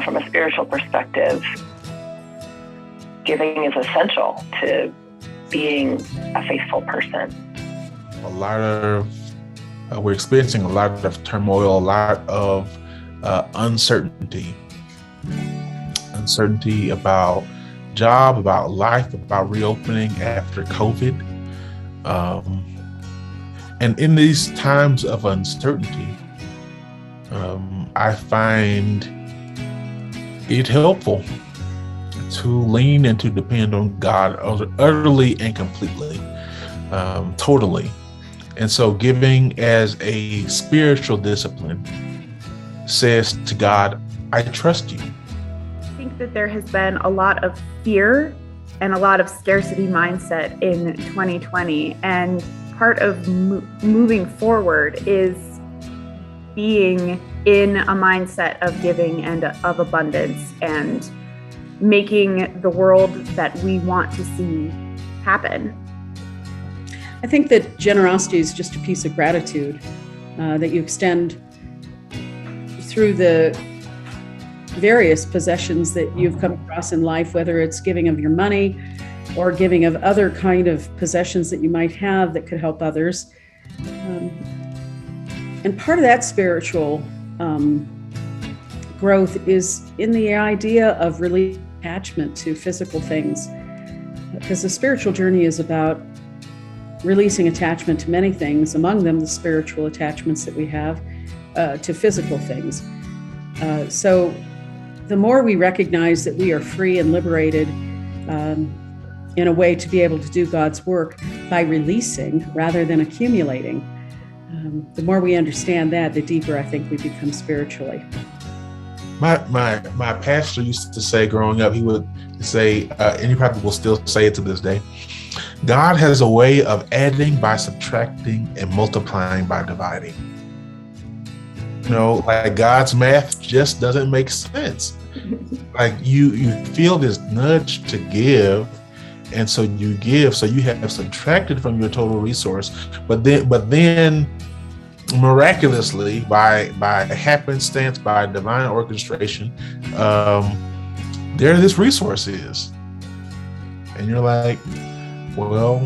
from a spiritual perspective, giving is essential to being a faithful person. We're experiencing a lot of turmoil, a lot of uncertainty about job, about life, about reopening after COVID. And in these times of uncertainty, I find it helpful to lean and to depend on God utterly and completely, totally. And so giving as a spiritual discipline says to God, I trust you. I think that there has been a lot of fear and a lot of scarcity mindset in 2020. And part of moving forward is being in a mindset of giving and of abundance and making the world that we want to see happen. I think that generosity is just a piece of gratitude that you extend through the various possessions that you've come across in life, whether it's giving of your money or giving of other kind of possessions that you might have that could help others. And part of that spiritual growth is in the idea of releasing attachment to physical things, because the spiritual journey is about releasing attachment to many things, among them the spiritual attachments that we have to physical things. So the more we recognize that we are free and liberated in a way to be able to do God's work by releasing rather than accumulating, the more we understand that, the deeper I think we become spiritually. My pastor used to say growing up, he would say, and he probably will still say it to this day, God has a way of adding by subtracting and multiplying by dividing. Like God's math just doesn't make sense. Like you feel this nudge to give, and so you give, so you have subtracted from your total resource, but then miraculously, by happenstance, by divine orchestration, there this resource is. And you're like, well,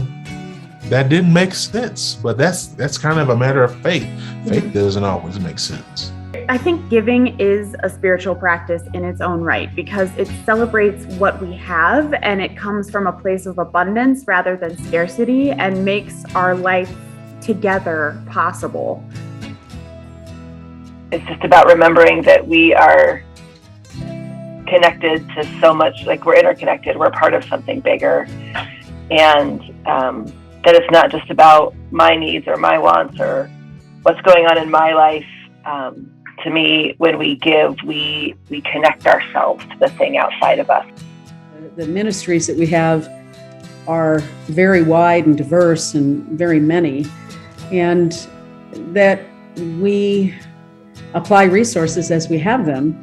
that didn't make sense, but that's kind of a matter of faith. Faith doesn't always make sense. I think giving is a spiritual practice in its own right because it celebrates what we have and it comes from a place of abundance rather than scarcity and makes our life together possible. It's just about remembering that we are connected to so much, like we're interconnected, we're part of something bigger, and that it's not just about my needs or my wants or what's going on in my life. To me, when we give, we connect ourselves to the thing outside of us. The ministries that we have are very wide and diverse and very many, and that we apply resources as we have them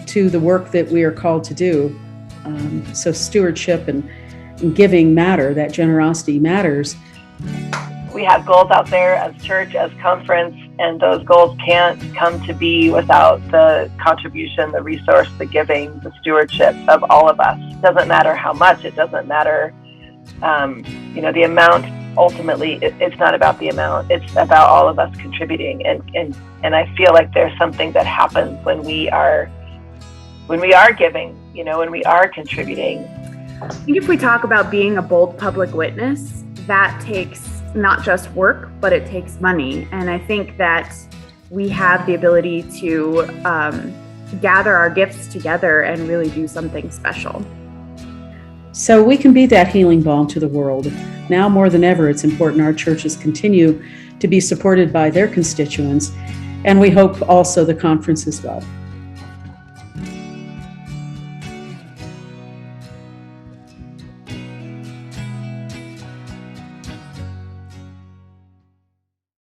to the work that we are called to do. So stewardship and giving matter, that generosity matters. We have goals out there as church, as conference, and those goals can't come to be without the contribution, the resource, the giving, the stewardship of all of us. It doesn't matter how much, it doesn't matter, the amount. Ultimately, it's not about the amount, it's about all of us contributing. And I feel like there's something that happens when we are giving, when we are contributing. I think if we talk about being a bold public witness, that takes not just work, but it takes money. And I think that we have the ability to gather our gifts together and really do something special. So we can be that healing balm to the world. Now more than ever, it's important our churches continue to be supported by their constituents, and we hope also the conference as well.